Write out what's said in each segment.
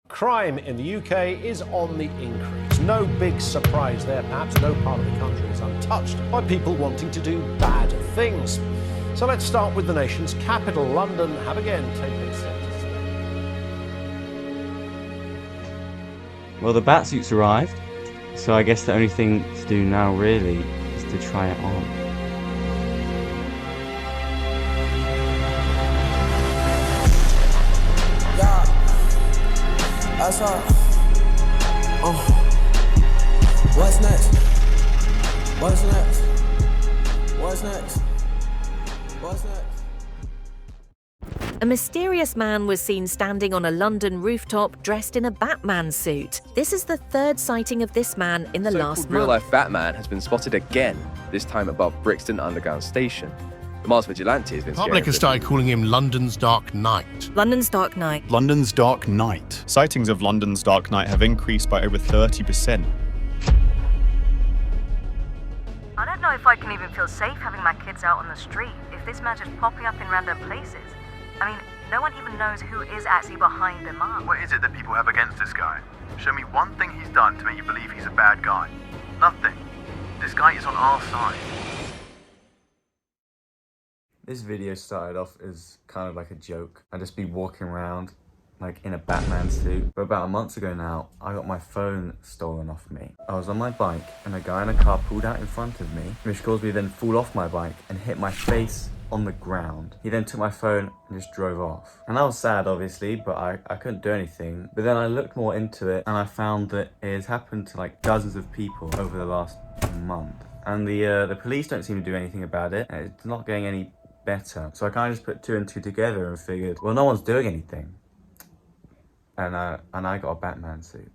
Crime in the UK is on the increase. No big surprise there, perhaps. No part of the country is untouched by people wanting to do bad things. So let's start with the nation's capital, London, have again taken centre stage. Well, the batsuit's arrived, so I guess the only thing to do now really is to try it on. That's all. What's next? What's next? What's next? What's next? A mysterious man was seen standing on a London rooftop dressed in a Batman suit. This is the third sighting of this man in the last month. Real-life Batman has been spotted again, this time above Brixton Underground Station. The masked vigilante has been The public has started calling him London's Dark Knight. London's Dark Knight. London's Dark Knight. Sightings of London's Dark Knight have increased by over 30%. I don't know if I can even feel safe having my kids out on the street if this man's just popping up in random places. I mean, no one even knows who is actually behind the mask. What is it that people have against this guy? Show me one thing he's done to make you believe he's a bad guy. Nothing. This guy is on our side. This video started off as kind of like a joke. I'd just be walking around like in a Batman suit. But about a month ago now, I got my phone stolen off me. I was on my bike and a guy in a car pulled out in front of me, which caused me to then fall off my bike and hit my face on the ground. He then took my phone and just drove off. And I was sad, obviously, but I couldn't do anything. But then I looked more into it and I found that it has happened to like dozens of people over the last month. And the police don't seem to do anything about it. It's not getting any better. So I kind of just put two and two together and figured, well, no one's doing anything. And I got a Batman suit.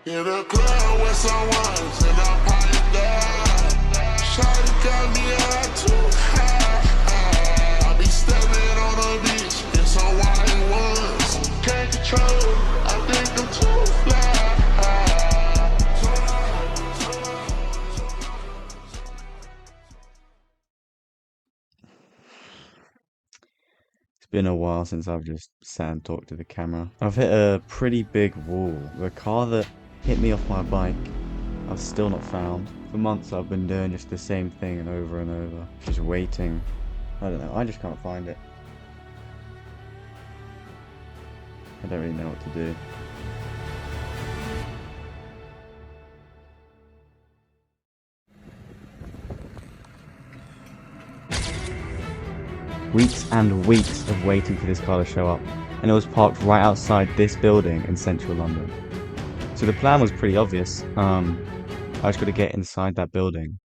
In a club with some wines and I'm piling down. Shawty got me out too high. I be stepping on the beach in some white ones. Can't control, I think I'm too fly. It's been a while since I've just sat and talked to the camera. I've hit a pretty big wall. The car that hit me off my bike, I've still not found. For months I've been doing just the same thing and over, just waiting. I don't know, I just can't find it. I don't really know what to do. Weeks and weeks of waiting for this car to show up, and it was parked right outside this building in central London. So the plan was pretty obvious. I just got to get inside that building.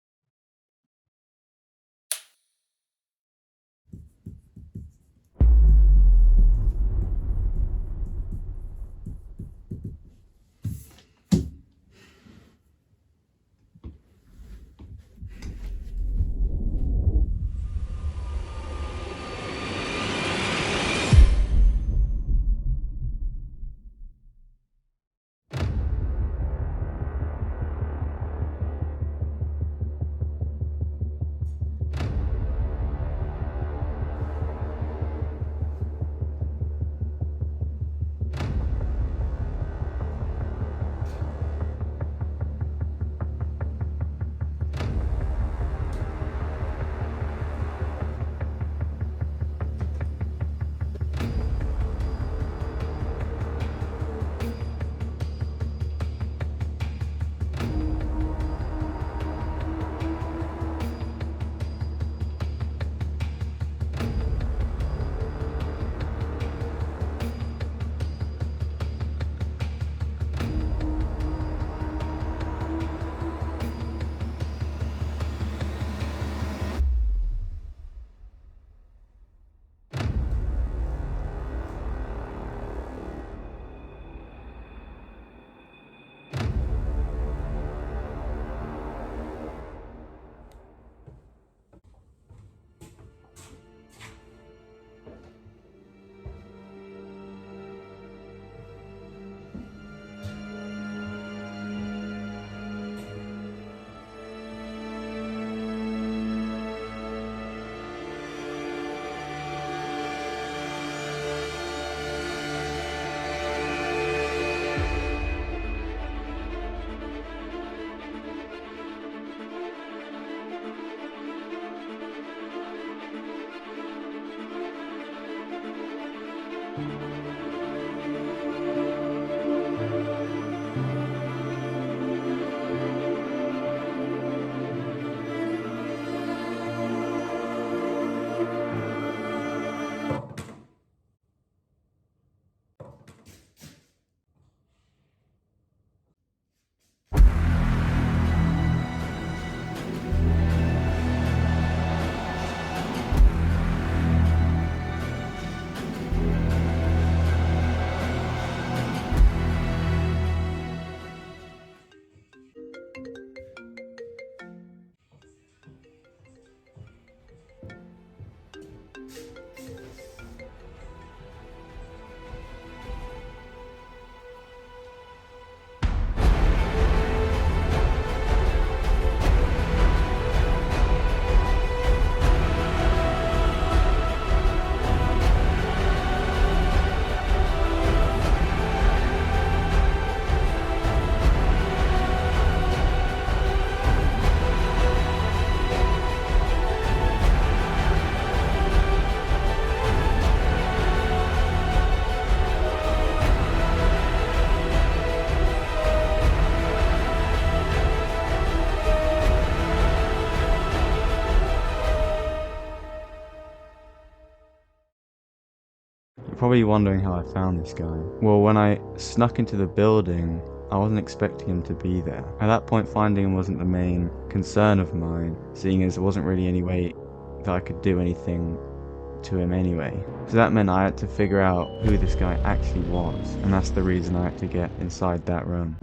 probably wondering how I found this guy. Well, when I snuck into the building, I wasn't expecting him to be there. At that point, finding him wasn't the main concern of mine, seeing as there wasn't really any way that I could do anything to him anyway. So that meant I had to figure out who this guy actually was, and that's the reason I had to get inside that room.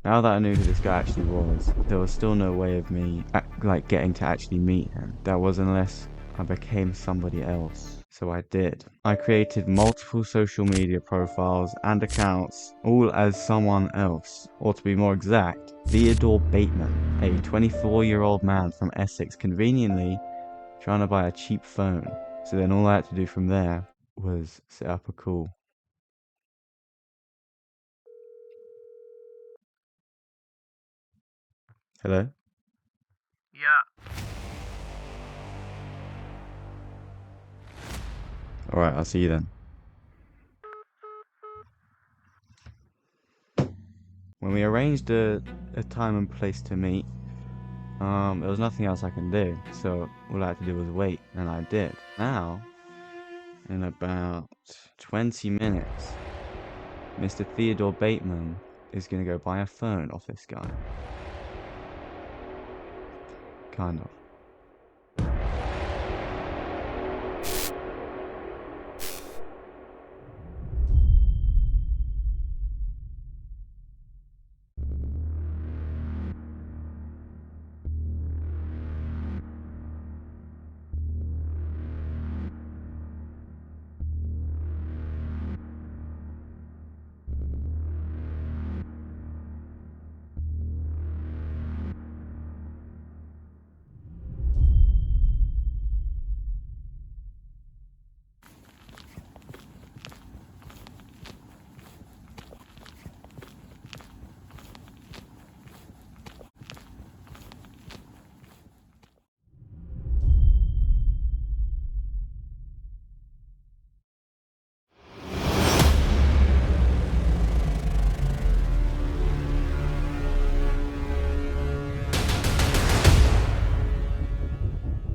Now that I knew who this guy actually was, there was still no way of me getting to actually meet him. That was unless I became somebody else. So I did. I created multiple social media profiles and accounts, all as someone else. Or to be more exact, Theodore Bateman, a 24-year-old man from Essex, conveniently trying to buy a cheap phone. So then all I had to do from there was set up a call. Hello? Yeah. Alright, I'll see you then. When we arranged a time and place to meet, there was nothing else I can do, so all I had to do was wait, and I did. Now, in about 20 minutes, Mr. Theodore Bateman is gonna go buy a phone off this guy. Kind of.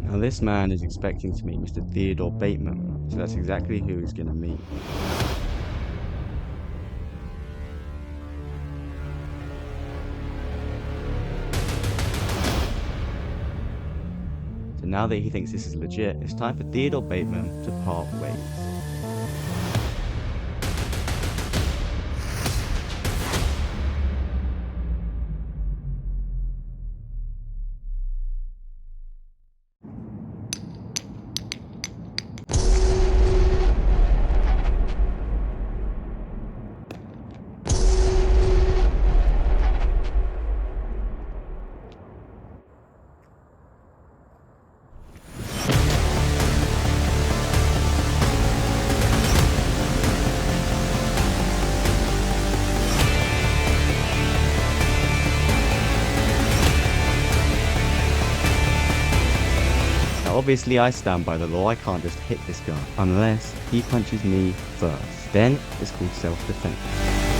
Now this man is expecting to meet Mr. Theodore Bateman, so that's exactly who he's gonna meet. So now that he thinks this is legit, it's time for Theodore Bateman to part ways. Obviously I stand by the law, I can't just hit this guy, unless he punches me first. Then it's called self-defense.